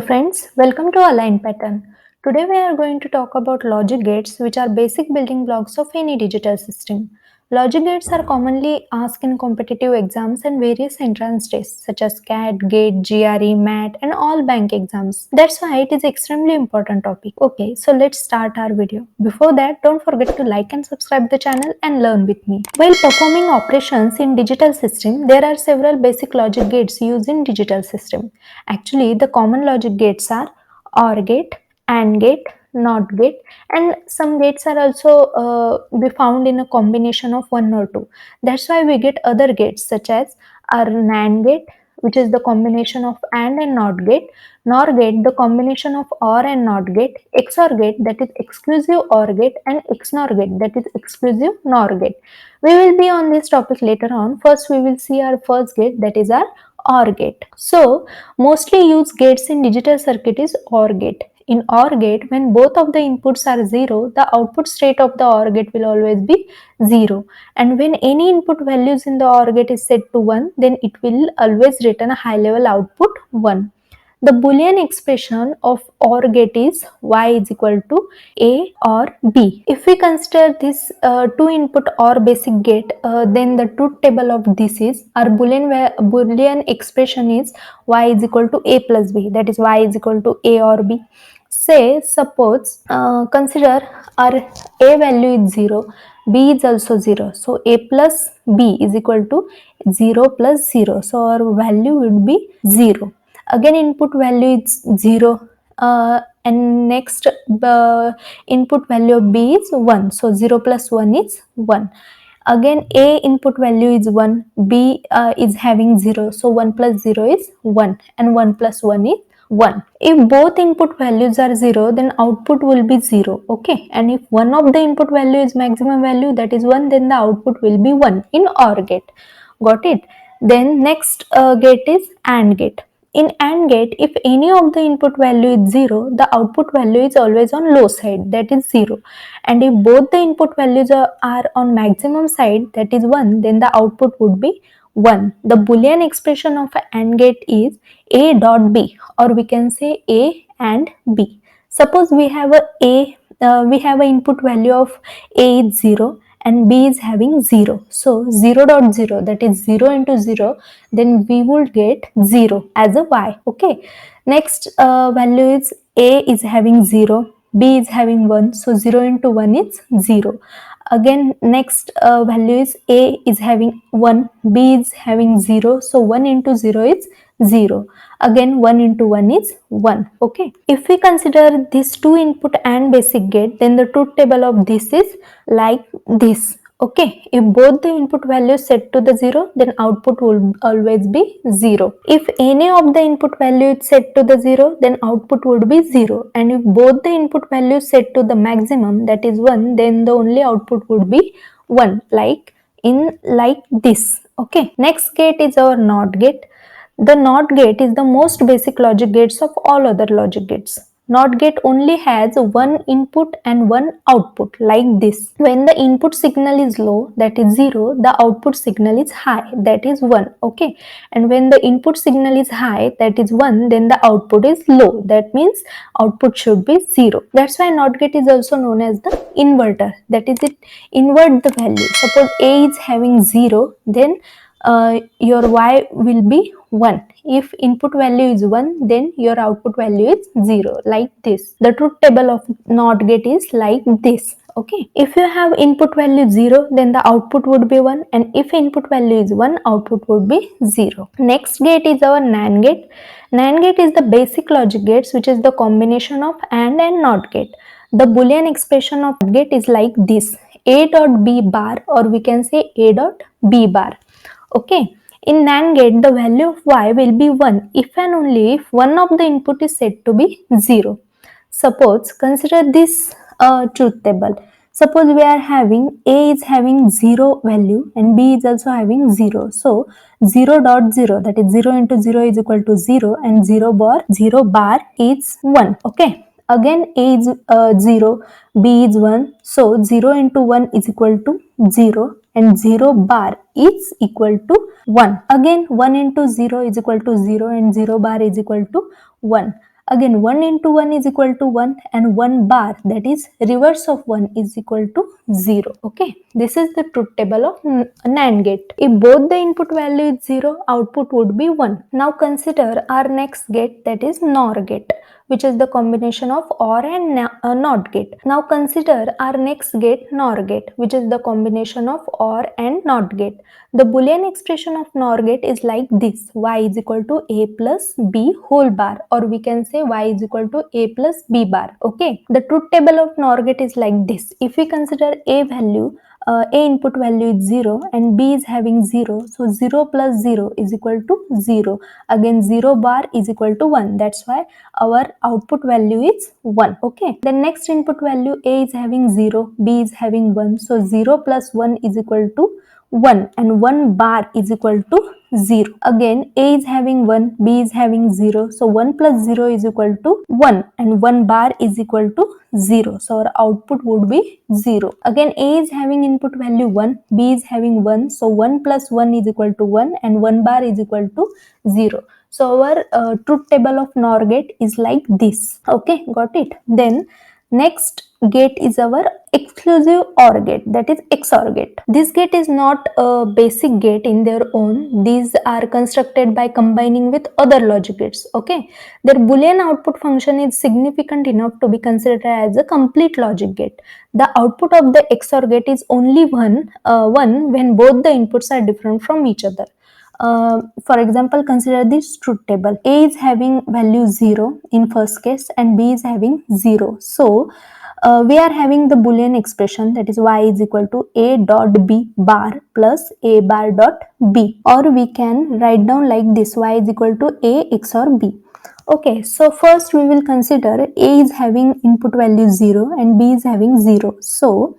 friends, welcome to Align Pattern. Today we are going to talk about logic gates, which are basic building blocks of any digital system. Logic gates are commonly asked in competitive exams and various entrance tests such as CAT, GATE, GRE, MAT and all bank exams. That's why it is extremely important topic. Okay, so let's start our video. Before that, don't forget to like and subscribe the channel and learn with me. While performing operations in digital system, there are several basic logic gates used in digital system. Actually, the common logic gates are OR gate, AND gate, NOT gate, and some gates are also be found in a combination of one or two. That's why we get other gates such as our NAND gate, which is the combination of AND and NOT gate, NOR gate, the combination of OR and NOT gate, XOR gate, that is exclusive OR gate, and XNOR gate, that is exclusive NOR gate. We will be on this topic later on. First, we will see our first gate, that is our OR gate. So, mostly used gates in digital circuit is OR gate. In OR gate, when both of the inputs are 0, the output state of the OR gate will always be 0. And when any input values in the OR gate is set to 1, then it will always return a high level output 1. The Boolean expression of OR gate is y is equal to A or B. If we consider this two input OR basic gate, then the truth table of this is our Boolean expression is y is equal to A plus B, that is y is equal to A or B. Say, suppose, consider our A value is 0, B is also 0. So, A plus B is equal to 0 plus 0. So, our value would be 0. Again, input value is 0. And next input value of B is 1. So, 0 plus 1 is 1. Again, A input value is 1, B is having 0. So, 1 plus 0 is 1 and 1 plus 1 is 1. If both input values are 0, then output will be 0. Okay. And if one of the input value is maximum value, that is 1, then the output will be 1 in OR gate. Got it? Then next gate is AND gate. In AND gate, if any of the input value is 0, the output value is always on low side, that is 0. And if both the input values are on maximum side, that is 1, then the output would be 1. The Boolean expression of an AND gate is A dot B, or we can say A and B. Suppose we have we have an input value of A is 0 and B is having 0. So 0 dot 0, that is 0 into 0, then we will get 0 as a Y. Okay. Next value is A is having 0, B is having 1. So 0 into 1 is 0. Again, next value is A is having 1, B is having 0. So 1 into 0 is 0. Again, 1 into 1 is 1. Okay. If we consider this two input AND basic gate, then the truth table of this is like this. Okay. If both the input values set to the 0, then output will always be 0. If any of the input value is set to the 0, then output would be 0. And if both the input values set to the maximum, that is 1, then the only output would be 1, like this. Okay. Next gate is our NOT gate. The NOT gate is the most basic logic gates of all other logic gates. NOT gate only has one input and one output, like this. When the input signal is low, that is 0, the output signal is high, that is 1. Okay. And when the input signal is high, that is 1, then the output is low. That means output should be 0. That's why NOT gate is also known as the inverter. That is, it invert the value. Suppose A is having 0, then your Y will be 1. If input value is 1, then your output value is 0, like this. The truth table of NOT gate is like this. Okay. If you have input value 0, then the output would be 1, and if input value is 1, output would be 0. Next gate is our NAND gate. NAND gate is the basic logic gates, which is the combination of AND and NOT gate. The Boolean expression of gate is like this: A dot B bar, or we can say A dot B bar. Okay. In NAND gate, the value of Y will be 1 if and only if one of the input is set to be 0. Suppose, consider this truth table. Suppose we are having A is having 0 value and B is also having 0. So 0 dot 0, that is 0 into 0 is equal to 0, and 0 bar is 1. Okay. Again, A is 0, B is 1. So 0 into 1 is equal to 0, and 0 bar is equal to 1. Again, 1 into 0 is equal to 0, and 0 bar is equal to 1. Again 1 into 1 is equal to 1 and 1 bar, that is reverse of 1, is equal to 0. Okay, this is the truth table of NAND gate. If both the input value is 0, output would be 1. Now consider our next gate, that is NOR gate, which is the combination of OR and NOT gate. Now consider our next gate, NOR gate, which is the combination of OR and NOT gate. The Boolean expression of NOR gate is like this: y is equal to a plus b whole bar, or we can say y is equal to a plus b bar. Okay, the truth table of NOR gate is like this. If we consider a value, a input value is 0 and b is having 0, so 0 plus 0 is equal to 0. Again 0 bar is equal to 1, that's why our output value is 1. Okay, the next input value, a is having 0, b is having 1, so 0 plus 1 is equal to 1 and 1 bar is equal to 0. Again a is having 1, b is having 0, so 1 plus 0 is equal to 1 and 1 bar is equal to 0. So our output would be 0. Again a is having input value 1, b is having 1, so 1 plus 1 is equal to 1 and 1 bar is equal to 0. So our truth table of NOR gate is like this. Okay, got it? Then next gate is our exclusive OR gate, that is XOR gate. This gate is not a basic gate in their own. These are constructed by combining with other logic gates. Okay, their Boolean output function is significant enough to be considered as a complete logic gate. The output of the XOR gate is only one when both the inputs are different from each other. For example, consider this truth table. A is having value 0 in first case and B is having 0. So, we are having the Boolean expression, that is y is equal to a dot b bar plus a bar dot b, or we can write down like this: y is equal to a XOR b. Okay, so first we will consider a is having input value 0 and b is having 0. So,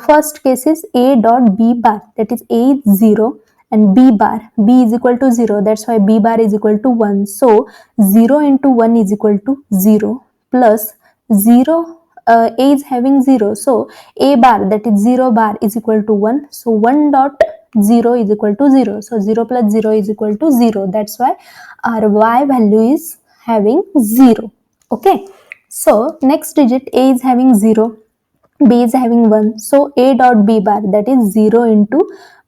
first case is a dot b bar, that is a is 0 and b bar, b is equal to 0, that's why b bar is equal to 1. So 0 into 1 is equal to 0 plus 0, a is having 0, so a bar, that is 0 bar, is equal to 1. So 1 dot 0 is equal to 0, so 0 plus 0 is equal to 0, that's why our y value is having 0. Okay, so next digit, a is having 0, b is having 1, so a dot b bar, that is 0 into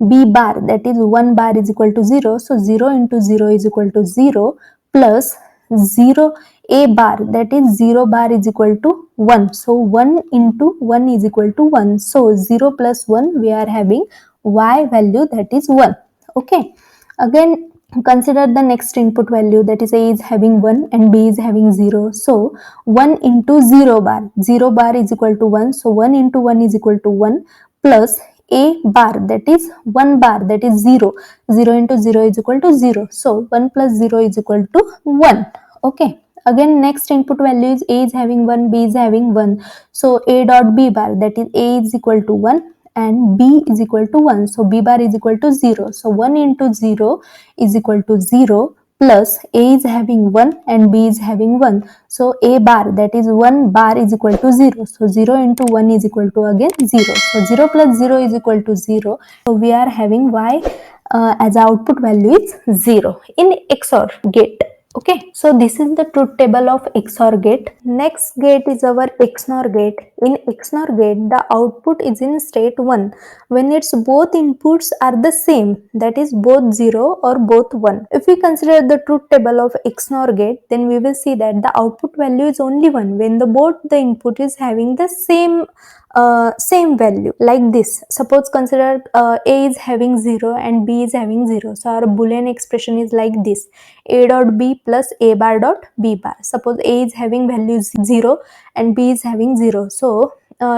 b bar, that is 1 bar, is equal to 0, so 0 into 0 is equal to 0 plus 0 a bar, that is 0 bar, is equal to 1, so 1 into 1 is equal to 1, so 0 plus 1 we are having y value, that is 1. Okay, again consider the next input value, that is a is having 1 and b is having 0. So 1 into 0 bar, 0 bar is equal to 1, so 1 into 1 is equal to 1 plus a bar, that is 1 bar, that is 0, 0 into 0 is equal to 0, so 1 plus 0 is equal to 1. Okay, again next input value is a is having 1, b is having 1, so a dot b bar, that is a is equal to 1 and b is equal to 1, so b bar is equal to 0, so 1 into 0 is equal to 0 plus a is having 1 and b is having 1, so a bar, that is 1 bar, is equal to 0, so 0 into 1 is equal to again 0, so 0 plus 0 is equal to 0, so we are having y as output value is 0 in XOR gate. Okay, so this is the truth table of XOR gate. Next gate is our XNOR gate. In XNOR gate, the output is in state 1 when its both inputs are the same, that is both 0 or both 1. If we consider the truth table of XNOR gate, then we will see that the output value is only 1 when both the input is having the same value, like this. Suppose consider a is having 0 and b is having 0, so our Boolean expression is like this: a dot b plus a bar dot b bar. Suppose a is having value 0 and b is having 0, so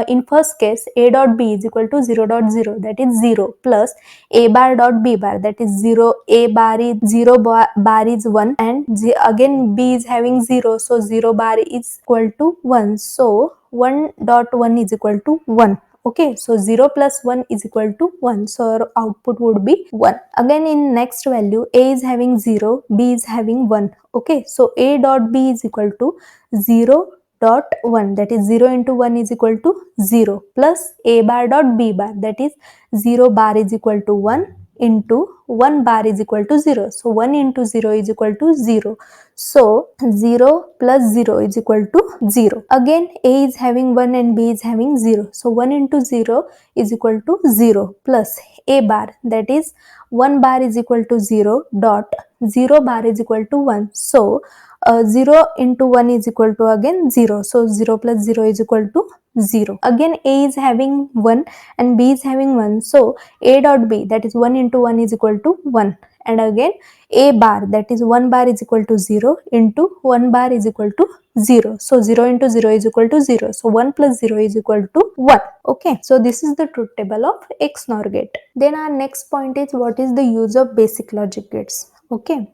in first case a dot b is equal to 0 dot 0, that is 0, plus a bar dot b bar, that is 0, a bar is 0 bar is 1, and again b is having 0, so 0 bar is equal to 1, so 1 dot 1 is equal to 1. Okay, so 0 plus 1 is equal to 1, so our output would be 1. Again in next value, a is having 0, b is having 1. Okay, so a dot b is equal to 0 dot 1, that is 0 into 1 is equal to 0, plus a bar dot b bar, that is 0 bar is equal to 1 into 1 bar is equal to 0. So 1 into 0 is equal to 0. So 0 plus 0 is equal to 0. Again, A is having 1 and B is having 0. So 1 into 0 is equal to 0 plus A bar, that is 1 bar is equal to 0 dot 0 bar is equal to 1. So 0 into 1 is equal to again 0. So 0 plus 0 is equal to 0. Again, A is having 1 and B is having 1. So A dot B, that is 1 into 1 is equal to 1. And again, A bar, that is 1 bar is equal to 0 into 1 bar is equal to 0. So 0 into 0 is equal to 0. So 1 plus 0 is equal to 1. Okay. So this is the truth table of XNOR gate. Then our next point is, what is the use of basic logic gates? Okay.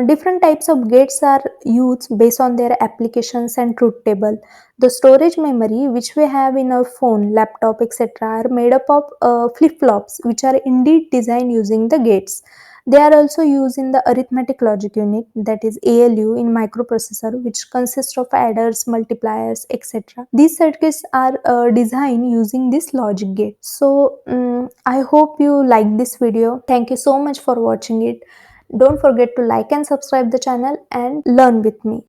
Different types of gates are used based on their applications and truth table. The storage memory which we have in our phone, laptop, etc. are made up of flip-flops which are indeed designed using the gates. They are also used in the arithmetic logic unit, that is ALU, in microprocessor, which consists of adders, multipliers, etc. These circuits are designed using this logic gate. So I hope you like this video. Thank you so much for watching it. Don't forget to like and subscribe the channel and learn with me.